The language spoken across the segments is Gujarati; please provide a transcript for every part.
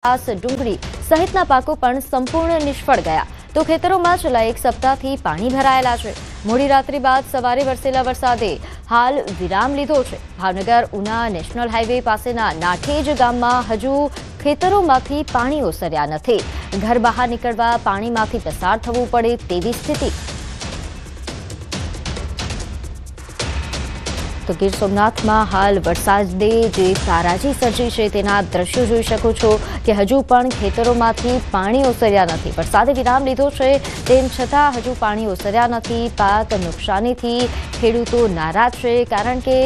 ડુંગળી સહિતના પાકો પણ સંપૂર્ણ નિષ્ફળ ગયા તો ખેતરોમાં છેલ્લા એક સપ્તાહથી પાણી ભરાયેલા છે। મોડી રાત્રિ બાદ સવારે વરસેલા વરસાદે હાલ વિરામ લીધો છે। ભાવનગર ઉના નેશનલ હાઈવે પાસેના નાઠેજ ગામમાં હજુ ખેતરોમાંથી પાણી ઓસર્યા નથી। ઘર બહાર નીકળવા પાણીમાંથી પસાર થવું પડે તેવી સ્થિતિ। તો ગીર સોમનાથમાં હાલ વરસાદે જે તારાજી સર્જી છે તેના દ્રશ્યો જોઈ શકો છો કે હજુ પણ ખેતરોમાંથી પાણી ઓસર્યા નથી। વરસાદે વિરામ લીધો છે તેમ છતાં હજુ પાણી ઓસર્યા નથી। પાક નુકસાનીથી ખેડૂતો નારાજ છે કારણ કે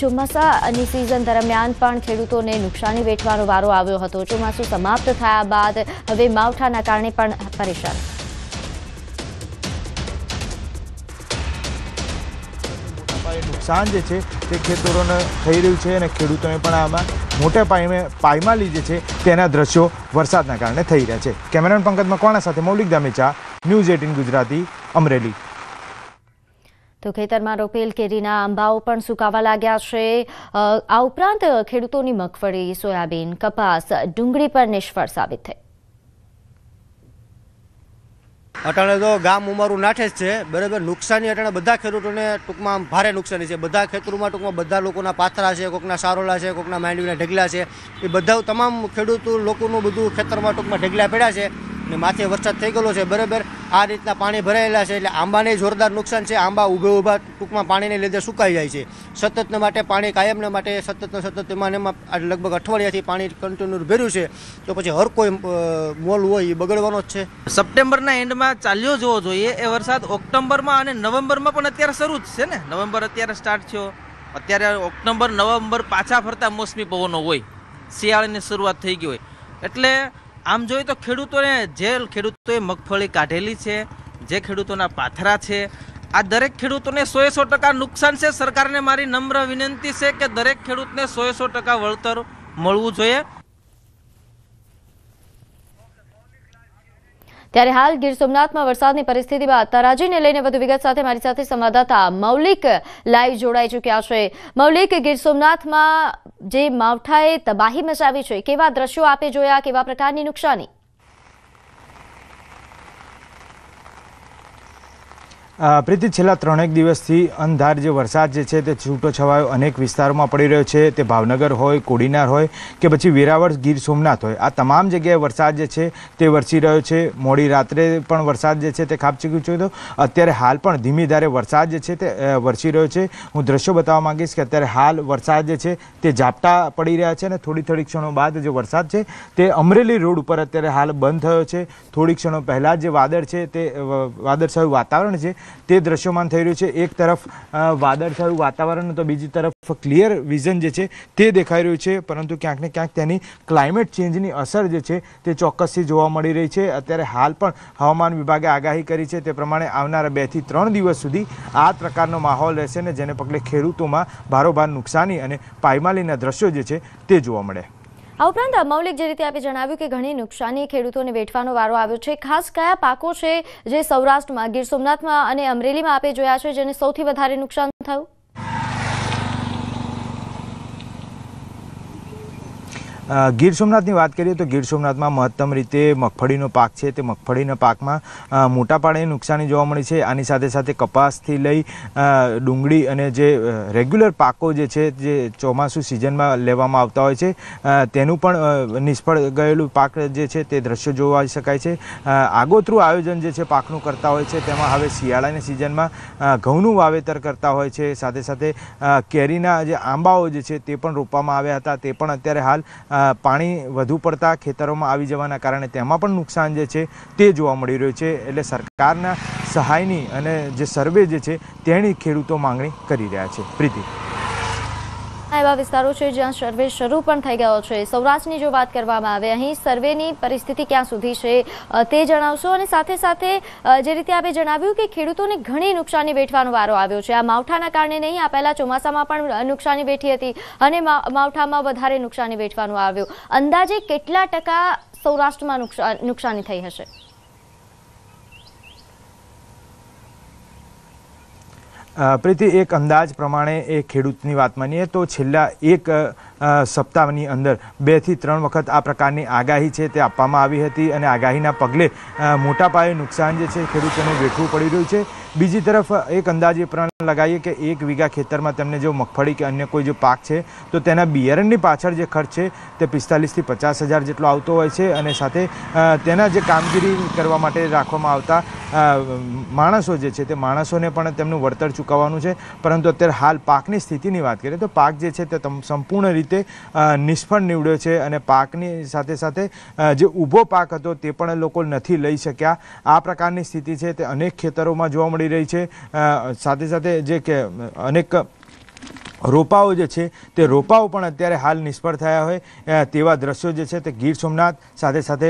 ચોમાસાની સિઝન દરમિયાન પણ ખેડૂતોને નુકસાની વેઠવાનો વારો આવ્યો હતો। ચોમાસું સમાપ્ત થયા બાદ હવે માવઠાના કારણે પણ પરેશાન। નુકસાન જે છે તે ખેતરોને થઈ રહ્યું છે અને ખેડૂતોને પણ આમાં મોટા પાયમાલી જે છે તેના દ્રશ્યો વરસાદના કારણે થઈ રહ્યા છે। કેમેરામેન પંકજ મકવાણા સાથે મૌલિક દામેચા, ન્યૂઝ 18 ગુજરાતી, અમરેલી। તો ખેતરમાં રોપેલ કેરીના આંબાઓ પણ સુકાવા લાગ્યા છે। આ ઉપરાંત ખેડૂતોની મગફળી, સોયાબીન, કપાસ, ડુંગળી પર નિષ્ફળ સાબિત થઈ। અટાણે તો ગામ અમારું નાઠેજ છે બરાબર। નુકસાની અટાણે બધા ખેડૂતોને ટૂંકમાં ભારે નુકસાની છે। બધા ખેતરોમાં ટૂંકમાં બધા લોકોના પાથરા છે, કોકના સારોલા છે, કોકના માંડવીના ઢગલા છે। એ બધા તમામ ખેડૂતો લોકોનું બધું ખેતરમાં ટૂંકમાં ઢગલા પડ્યા છે ને માથે વરસાદ થઈ ગયેલો છે બરાબર। આ રીતના પાણી ભરાયેલા છે એટલે આંબાને જોરદાર નુકસાન છે। આંબા ઊભા ટૂંકમાં પાણીને લીધે સુકાઈ જાય છે। સતતને માટે પાણી કાયમને માટે સતત એમાં લગભગ અઠવાડિયાથી પાણી કન્ટિન્યુ ભર્યું છે તો પછી હર કોઈ મોલ હોય એ બગડવાનો જ છે। સપ્ટેમ્બરના એન્ડમાં ચાલ્યો જોવો જોઈએ એ વરસાદ ઓક્ટોબરમાં અને નવેમ્બરમાં પણ અત્યારે શરૂ જ છે ને। નવેમ્બર અત્યારે સ્ટાર્ટ થયો, અત્યારે ઓક્ટોબર નવેમ્બર પાછા ફરતા મોસમી પવનો હોય, શિયાળાની શરૂઆત થઈ ગઈ હોય। એટલે આમ જોઈએ તો ખેડૂતોએ મગફળી કાઢેલી છે, જે ખેડૂતોના પાથરા છે, આ દરેક ખેડૂતોને 100% નુકસાન છે। સરકારને મારી નમ્ર વિનંતી છે કે દરેક ખેડૂતને 100% વળતર મળવું જોઈએ। ત્યારે હાલ ગીર સોમનાથમાં વરસાદની પરિસ્થિતિ બાદ તારાજીને લઈને વધુ વિગત સાથે મારી સાથે સંવાદદાતા મૌલિક લાઈવ જોડાઈ ચૂક્યા છે। મૌલિક, ગીર સોમનાથમાં જે માવઠાએ તબાહી મચાવી છે, કેવા દ્રશ્યો આપે જોયા, કેવા પ્રકારની નુકસાની? પ્રીતિ, છેલ્લા 3 દિવસથી અંધાર જે વરસાદ જે છે તે છૂટો છવાયો અનેક વિસ્તારોમાં પડી રહ્યો છે। તે ભાવનગર હોય, કોડીનાર હોય કે પછી વેરાવળ, ગીર સોમનાથ હોય, આ તમામ જગ્યાએ વરસાદ જે છે તે વરસી રહ્યો છે। મોડી રાત્રે પણ વરસાદ જે છે તે ખાબકી ચૂક્યો હતો। અત્યારે હાલ પણ ધીમી ધારે વરસાદ જે છે તે વરસી રહ્યો છે। હું દ્રશ્યો બતાવવા માંગીશ કે અત્યારે હાલ વરસાદ જે છે તે ઝાપટા પડી રહ્યા છે અને થોડી ક્ષણો બાદ જે વરસાદ છે તે અમરેલી રોડ ઉપર અત્યારે હાલ બંધ થયો છે। થોડી ક્ષણો પહેલાં જે વાદળ છે તે વાદળછાયું વાતાવરણ છે તે દ્રશ્યમાન થઈ રહ્યું છે। એક તરફ વાદળછાયું વાતાવરણ તો બીજી તરફ ક્લિયર વિઝન જે છે તે દેખાઈ રહ્યું છે, પરંતુ ક્યાંક ને ક્યાંક તેની ક્લાઇમેટ ચેન્જની અસર જે છે તે ચોક્કસથી જોવા મળી રહી છે। અત્યારે હાલ પણ હવામાન વિભાગે આગાહી કરી છે તે પ્રમાણે આવનારા 2 થી 3 દિવસ સુધી આ પ્રકારનો માહોલ રહેશે ને જેને પગલે ખેડૂતોમાં ભારોભાર નુકસાની અને પાયમાલીના દ્રશ્યો જે છે તે જોવા મળે। આ ઉપરાંત મૌલિક, જે રીતે આપે જણાવ્યું કે ઘણી નુકસાની ખેડૂતોને વેઠવાનો વારો આવ્યો છે, ખાસ કયા પાકો છે જે સૌરાષ્ટ્રમાં, ગીર સોમનાથમાં અને અમરેલીમાં આપે જોયા છે જેને સૌથી વધારે નુકસાન થયું? ગીર સોમનાથની વાત કરીએ તો ગીર સોમનાથમાં મહત્તમ રીતે મગફળીનો પાક છે તે મગફળીના પાકમાં મોટા પાયે નુકસાની જોવા મળી છે। આની સાથે સાથે કપાસથી લઈ ડુંગળી અને જે રેગ્યુલર પાકો જે છે જે ચોમાસું સિઝનમાં લેવામાં આવતા હોય છે તેનું પણ નિષ્ફળ ગયેલું પાક જે છે તે દ્રશ્યો જોવા શકાય છે। આગોતરું આયોજન જે છે પાકનું કરતા હોય છે તેમાં હવે શિયાળાની સિઝનમાં ઘઉંનું વાવેતર કરતા હોય છે। સાથે સાથે કેરીના જે આંબાઓ જે છે તે પણ રોપવામાં આવ્યા હતા, તે પણ અત્યારે હાલ પાણી વધુ પડતા ખેતરોમાં આવી જવાના કારણે તેમાં પણ નુકસાન જે છે તે જોવા મળી રહ્યું છે। એટલે સરકારના સહાયની અને જે સર્વે જે છે તેની ખેડૂતો માંગણી કરી રહ્યા છે। પ્રીતિ, એવા વિસ્તારો છે જ્યાં સર્વે શરૂ પણ થઈ ગયો છે। સૌરાષ્ટ્રની જો વાત કરવામાં આવે, અહીં સર્વેની પરિસ્થિતિ ક્યાં સુધી છે તે જણાવશો અને સાથે સાથે જે રીતે આપે જણાવ્યું કે ખેડૂતોને ઘણી નુકસાની વેઠવાનો વારો આવ્યો છે। આ માવઠાના કારણે નહીં, આ પહેલા ચોમાસામાં પણ નુકસાની વેઠી હતી અને માવઠામાં વધારે નુકસાની વેઠવાનું આવ્યું। અંદાજે કેટલા ટકા સૌરાષ્ટ્રમાં નુકસાની થઈ હશે? પ્રીતિ, એક અંદાજ પ્રમાણે એ ખેડૂતની વાત માનીએ તો છેલ્લા એક સપ્તાહની અંદર 2 થી 3 વખત આ પ્રકારની આગાહી છે તે આપવામાં આવી હતી અને આગાહીના પગલે મોટા પાયે નુકસાન જે છે ખેડૂતોને વેઠવું પડી રહ્યું છે। બીજી તરફ એક અંદાજે પણ લગાવીએ કે 1 વીઘા ખેતરમાં તેમને જો મગફળી કે અન્ય કોઈ જો પાક છે તો તેના બિયારણની પાછળ જે ખર્ચ છે તે 45 થી 50 હજાર જેટલો આવતો હોય છે અને સાથે તેના જે કામગીરી કરવા માટે રાખવામાં આવતા માણસો જે છે તે માણસોને પણ તેમનું વળતર ચૂકવવાનું છે। પરંતુ અત્યારે હાલ પાકની સ્થિતિની વાત કરીએ તો પાક જે છે તે સંપૂર્ણ રીતે નિષ્ફળ નીવડ્યો છે અને પાકની સાથે સાથે જે ઊભો પાક હતો તે પણ લોકો નથી લઈ શક્યા। આ પ્રકારની સ્થિતિ છે તે અનેક ખેતરોમાં જોવા મળી રહી છે। સાથે સાથે જે કે અનેક રોપાઓ જે છે તે રોપાઓ પણ અત્યારે હાલ નિષ્ફળ થયા હોય તેવા દ્રશ્યો જે છે તે ગીર સોમનાથ સાથે સાથે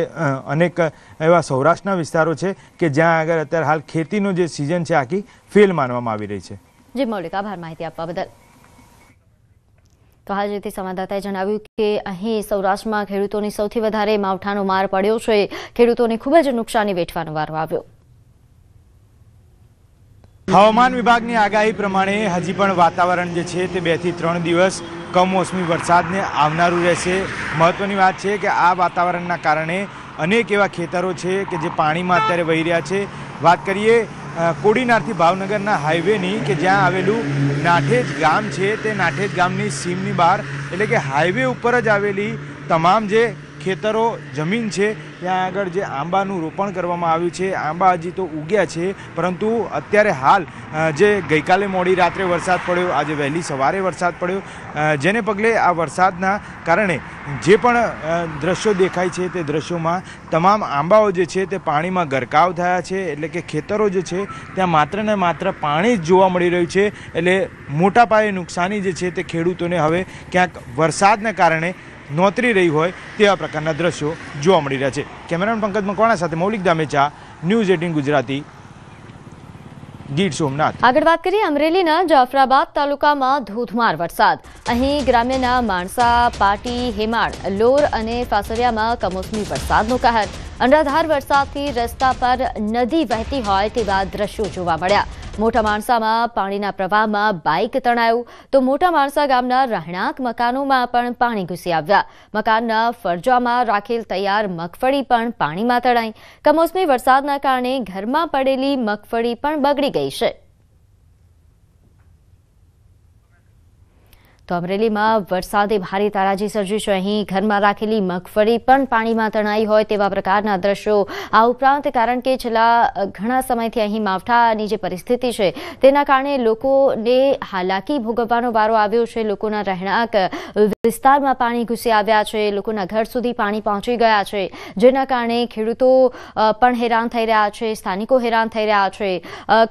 અનેક એવા સૌરાષ્ટ્રના વિસ્તારો છે કે જ્યાં આગળ અત્યારે હાલ ખેતીનો જે સિઝન છે આખી ફેલ માનવામાં આવી રહી છે। જી મૌલિક, આભાર માહિતી આપવા બદલ। તો હાલ જેથી સંવાદદાતાએ જણાવ્યું કે અહીં સૌરાષ્ટ્રમાં ખેડૂતોની સૌથી વધારે માવઠાનો માર પડ્યો છે। ખેડૂતોને ખૂબ જ નુકસાની વેઠવાનો વારો આવ્યો। હવામાન વિભાગની આગાહી પ્રમાણે હજી પણ વાતાવરણ જે છે તે 2 થી 3 દિવસ કમોસમી વરસાદને આવનારું રહેશે। મહત્વની વાત છે કે આ વાતાવરણના કારણે અનેક એવા ખેતરો છે કે જે પાણીમાં અત્યારે વહી રહ્યા છે। વાત કરીએ કોડીનારથી ભાવનગરના હાઈવેની કે જ્યાં આવેલું નાઠેજ ગામ છે તે નાઠેજ ગામની સીમની બહાર એટલે કે હાઈવે ઉપર જ આવેલી તમામ જે ખેતરો જમીન છે ત્યાં આગળ જે આંબાનું રોપણ કરવામાં આવ્યું છે। આંબા હજી તો ઉગ્યા છે પરંતુ અત્યારે હાલ જે ગઈકાલે મોડી રાત્રે વરસાદ પડ્યો, આજે વહેલી સવારે વરસાદ પડ્યો, જેને પગલે આ વરસાદના કારણે જે પણ દ્રશ્યો દેખાય છે તે દ્રશ્યોમાં તમામ આંબાઓ જે છે તે પાણીમાં ગરકાવ થયા છે। એટલે કે ખેતરો જે છે ત્યાં માત્ર ને માત્ર પાણી જ જોવા મળી રહ્યું છે। એટલે મોટા પાયે નુકસાની જે છે તે ખેડૂતોને હવે ક્યાંક વરસાદના કારણે નોતરી રહી હોય તેવા પ્રકારના દ્રશ્યો જોવા મળી રહ્યા છે। કેમેરામેન પંકજ મકવાણા સાથે મૌલિક દામેચા, ન્યૂઝ 18 ગુજરાતી, ગીર સોમનાથ। આગળ વાત કરીએ અમરેલીના જાફરાબાદ તાલુકામાં ધોધમાર વરસાદ। અહીં ગ્રામ્યના માણસા, પાટી, હેમાળ, લોર અને ફાસરિયામાં કમોસમી વરસાદનો કહેર। અનરાધાર વરસાદથી રસ્તા પર નદી વહેતી હોય તેવા દ્રશ્યો જોવા મળ્યા। મોટા માણસામાં પાણીના પ્રવાહમાં બાઇક તણાયું તો મોટા માણસા ગામના રહેણાંક મકાનોમાં પણ પાણી ઘૂસી આવ્યા। મકાનના ફરજામાં રાખેલ તૈયાર મગફળી પણ પાણીમાં તણાઈ। કમોસમી વરસાદના કારણે ઘરમાં પડેલી મગફળી પણ બગડી ગઈ છે। તો અમરેલીમાં વરસાદે ભારે તારાજી સર્જી છે। અહીં ઘરમાં રાખેલી મગફળી પણ પાણીમાં તણાઈ હોય તેવા પ્રકારના દ્રશ્યો। આ ઉપરાંત કારણ કે છેલ્લા ઘણા સમયથી અહીં માવઠાની જે પરિસ્થિતિ છે તેના કારણે લોકોને હાલાકી ભોગવવાનો વારો આવ્યો છે। લોકોના રહેણાંક વિસ્તારમાં પાણી ઘૂસી આવ્યા છે, લોકોના ઘર સુધી પાણી પહોંચી ગયા છે, જેના કારણે ખેડૂતો પણ હેરાન થઈ રહ્યા છે, સ્થાનિકો હેરાન થઈ રહ્યા છે।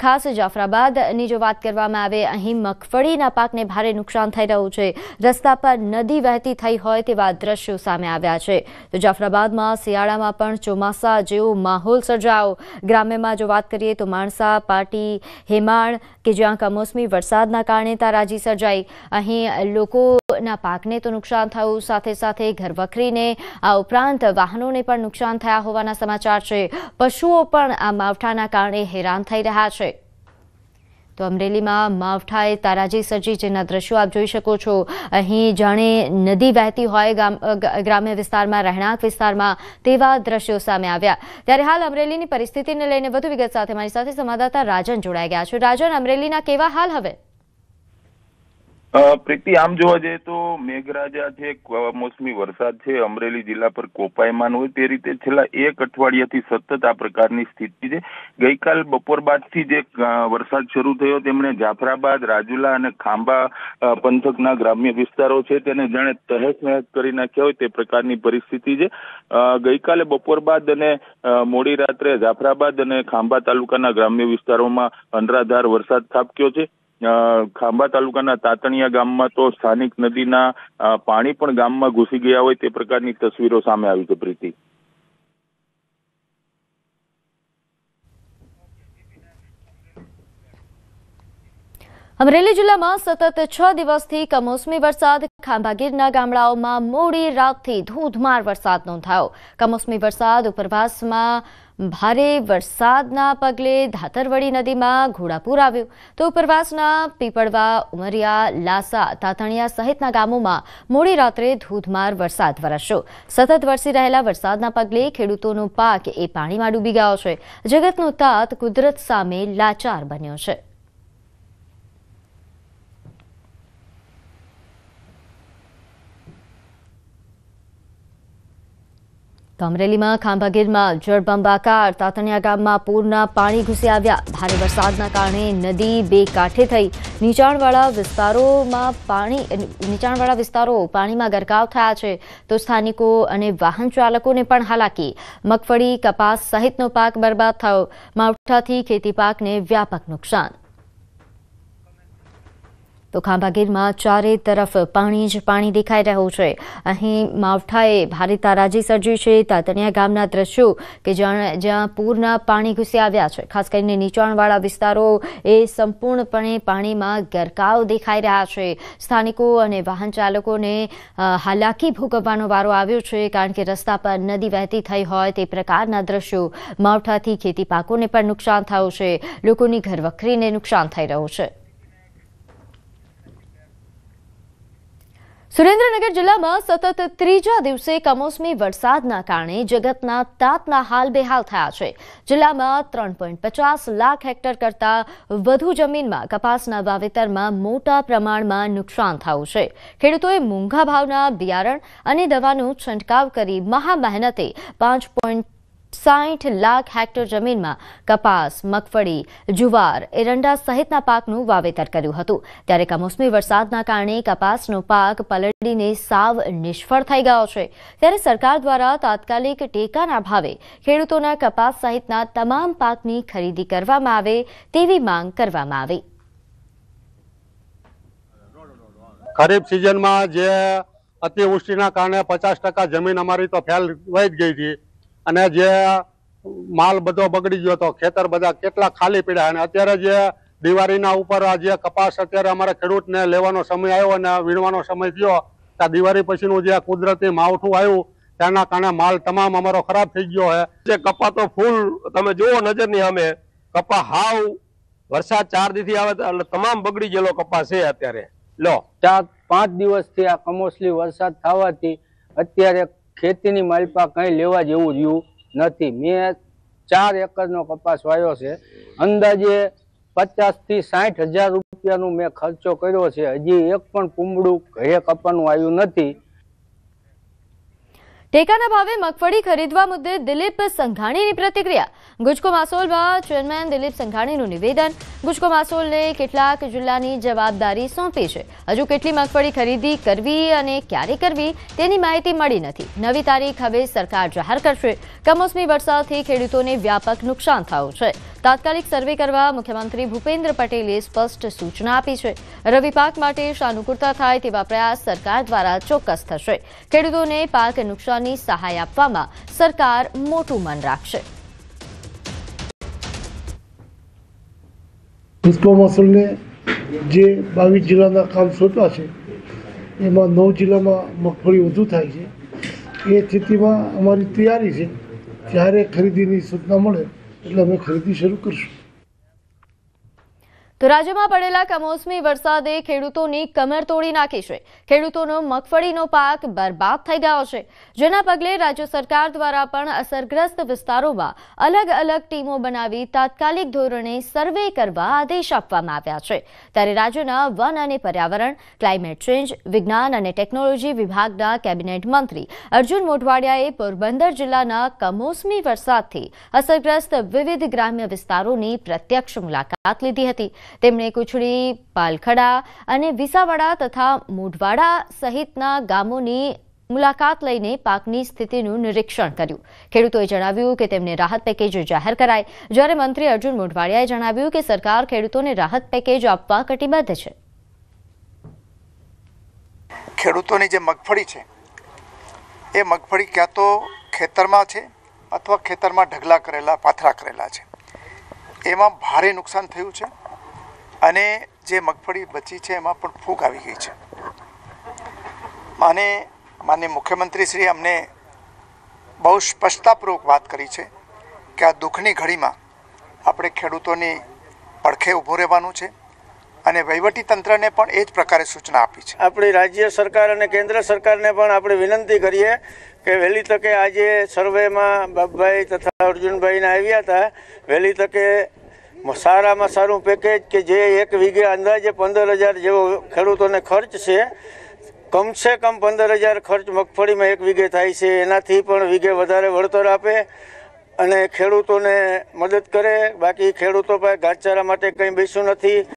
ખાસ જાફરાબાદની જો વાત કરવામાં આવે અહીં મગફળીના પાકને ભારે નુકસાન થઈ રહ્યું છે। રસ્તા પર નદી વહેતી થઈ હોય તેવા દ્રશ્યો સામે આવ્યા છે। તો જાફરાબાદમાં શિયાળામાં પણ ચોમાસા જેવો માહોલ સર્જાયો। ગ્રામ્યમાં જો વાત કરીએ તો માણસા, પાટી, હેમાળ કે જ્યાં કમોસમી વરસાદના કારણે તારાજી સર્જાઈ। અહીં લોકોના પાકને તો નુકસાન થયું, સાથે સાથે ઘરવખરીને આ ઉપરાંત વાહનોને પણ નુકસાન થયા હોવાના સમાચાર છે। પશુઓ પણ આ માવઠાના કારણે હેરાન થઈ રહ્યા છે। તો અમરેલીમાં માવઠાએ તારાજી સર્જી જેના દ્રશ્યો આપ જોઈ શકો છો। અહીં જાણે નદી વહેતી હોય ગ્રામ્ય વિસ્તારમાં, રહેણાંક વિસ્તારમાં તેવા દ્રશ્યો સામે આવ્યા। ત્યારે હાલ અમરેલીની પરિસ્થિતિને લઈને વધુ વિગત સાથે મારી સાથે સંવાદદાતા રાજન જોડાઈ ગયા છે। રાજન, અમરેલીના કેવા હાલ હવે? પ્રીતિ, આમ જોવા જઈએ તો મેઘરાજા છે, કમોસમી વરસાદ છે, અમરેલી જિલ્લા પર કોપાયમાન હોય તે રીતે છેલ્લા 1 અઠવાડિયાથી સતત આ પ્રકારની સ્થિતિ છે। ગઈકાલ બપોર બાદથી જે વરસાદ શરૂ થયો તેમણે જાફરાબાદ, રાજુલા અને ખાંભા પંથકના ગ્રામ્ય વિસ્તારો છે તેને જાણે તહેસ નહેસ કરી નાખ્યા હોય તે પ્રકારની પરિસ્થિતિ છે। ગઈકાલે બપોર બાદ અને મોડી રાત્રે જાફરાબાદ અને ખાંભા તાલુકાના ગ્રામ્ય વિસ્તારોમાં અનરાધાર વરસાદ ખાબક્યો છે। ખાંભા તાલુકાના તાતણિયા ગામમાં તો સ્થાનિક નદીના પાણી પણ ગામમાં ઘૂસી ગયા હોય તે પ્રકારની તસવીરો સામે આવી છે। પ્રીતિ, અમરેલી જિલ્લામાં સતત 6 દિવસથી કમોસમી વરસાદ ખાંભાગીરના ગામડાઓમાં મોડી રાતથી ધોધમાર વરસાદ નોંધાયો. કમોસમી વરસાદ ઉપરવાસમાં ભારે વરસાદના પગલે ધાતરવડી નદીમાં ઘોડાપૂર આવ્યું તો ઉપરવાસના પીપળવા, ઉમરિયા, લાસા, તાતણિયા સહિતના ગામોમાં મોડી રાત્રે ધોધમાર વરસાદ વરસ્યો. સતત વરસી રહેલા વરસાદના પગલે ખેડૂતોનો પાક એ પાણીમાં ડૂબી ગયો છે. જગતનો તાત કુદરત સામે લાચાર બન્યો છે. તો અમરેલીમાં ખાંભાગીરમાં જળબંબાકાર, તાતણિયા ગામમાં પૂરના પાણી ઘૂસી આવ્યા. ભારે વરસાદના કારણે નદી બે કાંઠે થઈ નીચાણવાળા વિસ્તારો પાણીમાં ગરકાવ થયા છે તો સ્થાનિકો અને વાહન ચાલકોને પણ હાલાકી. મગફળી, કપાસ સહિતનો પાક બરબાદ થયો. માવઠાથી ખેતી પાકને વ્યાપક નુકસાન. તો ખાંભાગીરમાં ચારે તરફ પાણી જ પાણી દેખાઈ રહ્યું છે. અહીં માવઠાએ ભારે તારાજી સર્જી છે. તાતણિયા ગામના દ્રશ્યો કે જ્યાં પૂરના પાણી ઘૂસી આવ્યા છે. ખાસ કરીને નીચાણવાળા વિસ્તારો એ સંપૂર્ણપણે પાણીમાં ગરકાવ દેખાઈ રહ્યા છે. સ્થાનિકો અને વાહન ચાલકોને હાલાકી ભોગવવાનો વારો આવ્યો છે કારણ કે રસ્તા પર નદી વહેતી થઈ હોય તે પ્રકારના દ્રશ્યો. માવઠાથી ખેતી પાકોને પણ નુકસાન થયું છે. લોકોની ઘરવખરીને નુકસાન થઈ રહ્યું છે. સુરેન્દ્રનગર જિલ્લામાં સતત ત્રીજા દિવસે કમોસમી વરસાદના કારણે જગતના તાતના હાલ બેહાલ થયા છે. જિલ્લામાં 3.50 લાખ હેક્ટર કરતાં વધુ જમીનમાં કપાસના વાવેતરમાં મોટા પ્રમાણમાં નુકસાન થયું છે. ખેડૂતોએ મોંઘા ભાવના બિયારણ અને દવાનો છંટકાવ કરી મહા મહેનતે 5.60 લાખ હેક્ટર જમીનમાં કપાસ, મગફળી, જુવાર, એરંડા સહિતના પાકનું વાવેતર કર્યું હતું. ત્યારે કમોસમી વરસાદના કારણે કપાસનો પાક પલળીને સાવ નિષ્ફળ થઈ ગયો છે. ત્યારે સરકાર દ્વારા તાત્કાલિક ટેકાના ભાવે ખેડૂતોના કપાસ સહિતના તમામ પાકની ખરીદી કરવામાં આવે તેવી માંગ કરવામાં આવી. ખરીફ સિઝનમાં જે અતિવૃષ્ટિના કારણે 50% જમીન અમારી તો ફેલ વહી ગઈ હતી અને જે માલ બધો બગડી ગયો હતો. ખેતર બધા કેટલા ખાલી પડ્યા અને અત્યારે જે દિવાળીના ઉપર જે કપાસ અત્યારે અમારા ખેડૂતને લેવાનો સમય આવ્યો અને વીણવાનો સમય થયો ત્યાં દિવાળી પછીનું જે કુદરતી માવઠું આવ્યું તેના કારણે માલ તમામ અમારો ખરાબ થઈ ગયો છે. જે કપા તો ફૂલ તમે જુઓ નજરની સામે કપા હાવ વરસાદ 4 દીથી આવે એટલે તમામ બગડી ગયેલો કપા છે. અત્યારે લો 4-5 દિવસથી આ કમોસમી વરસાદ થવાથી અત્યારે ખેતીની માલપા કંઈ લેવા જેવું રહ્યું નથી. મેં 4 એકરનો કપાસ વાવ્યો છે. અંદાજે 50 થી 60 હજાર રૂપિયાનું મેં ખર્ચો કર્યો છે. હજી એક પણ કુંબળું ઘરે કપાનું આવ્યું નથી. ટેકાના ભાવે મગફળી ખરીદવા મુદ્દે દિલીપ સંઘાણીની પ્રતિક્રિયા. ગુજકો માસોલમાં ચેરમેન દિલીપ સંઘાણીનું નિવેદન. ગુજકો માસોલને કેટલાક જિલ્લાની જવાબદારી સોંપી છે. હજુ કેટલી મગફળી ખરીદી કરવી અને ક્યારે કરવી તેની માહિતી મળી નથી. નવી તારીખ હવે સરકાર જાહેર કરશે. કમોસમી વરસાદથી ખેડૂતોને વ્યાપક નુકસાન થયું છે. તાત્કાલિક સર્વે કરવા મુખ્યમંત્રી ભૂપેન્દ્ર પટેલે સ્પષ્ટ સૂચના આપી છે. રવિ પાક માટે સાનુકૂળતા થાય તેવા પ્રયાસ સરકાર દ્વારા ચોક્કસ થશે. ખેડૂતોને પાક નુકસાનની સહાય આપવામાં સરકાર મોટું મન રાખશે. ગુજકો માસોલને જે 22 જિલ્લાના કામ સોંપ્યા છે એમાં 9 જિલ્લામાં મગફળી વધુ થાય છે. એ સ્થિતિમાં અમારી તૈયારી છે. જ્યારે ખરીદીની સૂચના મળે એટલે અમે ખરીદી શરૂ કરશું. તો રાજ્યમાં પડેલા કમોસમી વરસાદે ખેડૂતોની કમર તોડી નાખી છે. ખેડૂતોનો મગફળીનો પાક બરબાદ થઈ ગયો છે. જેના પગલે રાજ્ય સરકાર દ્વારા પણ અસરગ્રસ્ત વિસ્તારોમાં અલગ અલગ ટીમો બનાવી તાત્કાલિક ધોરણે સર્વે કરવા આદેશ આપવામાં આવ્યા છે. ત્યારે રાજ્યના વન અને પર્યાવરણ, ક્લાઇમેટ ચેન્જ, વિજ્ઞાન અને ટેકનોલોજી વિભાગના કેબિનેટ મંત્રી અર્જુન મોઢવાડિયાએ પોરબંદર જિલ્લાના કમોસમી વરસાદથી અસરગ્રસ્ત વિવિધ ગ્રામ્ય વિસ્તારોની પ્રત્યક્ષ મુલાકાત લીધી હતી. તેમણે કુચડી, પાલખડા અને વિસાવડા તથા મોઢવાડા સહિતના ગામોની મુલાકાત લઈને પાકની સ્થિતિનું નિરીક્ષણ કર્યું. ખેડૂતોએ જણાવ્યું કે તેમને રાહત પેકેજ જાહેર કરાય. જ્યારે મંત્રી અર્જુન મોઢવાડિયાએ જણાવ્યું કે સરકાર ખેડૂતોને રાહત પેકેજ આપવા કટિબદ્ધ છે. ખેડૂતોની જે મગફળી છે એ મગફળી ક્યાં તો ખેતરમાં છે અથવા ખેતરમાં ઢગલા કરેલા, પાથરા કરેલા છે. એમાં ભારે નુકસાન થયું છે અને જે મગફળી બચી છે એમાં પણ ફૂગ આવી ગઈ છે. માનનીય મુખ્યમંત્રીશ્રીએ અમને બહુ સ્પષ્ટતાપૂર્વક વાત કરી છે કે આ દુઃખની ઘડીમાં આપણે ખેડૂતોની પડખે ઊભું રહેવાનું છે અને વહીવટી તંત્રને પણ એ જ પ્રકારે સૂચના આપી છે. આપણી રાજ્ય સરકાર અને કેન્દ્ર સરકારને પણ આપણે વિનંતી કરીએ કે વહેલી તકે આજે સર્વેમાં બાપભાઈ તથા અર્જુનભાઈને આવ્યા હતા, વહેલી તકે સારામાં સારું પેકેજ કે જે એક વીઘે અંદાજે 15,000 જેવો ખેડૂતોને ખર્ચ છે, કમસે કમ 15,000 ખર્ચ મગફળીમાં એક વીઘે થાય છે, એનાથી પણ વીઘે વધારે વળતર આપે અને ખેડૂતોને મદદ કરે. બાકી ખેડૂતો પાસે ઘાસચારા માટે કંઈ બેસ્યું નથી.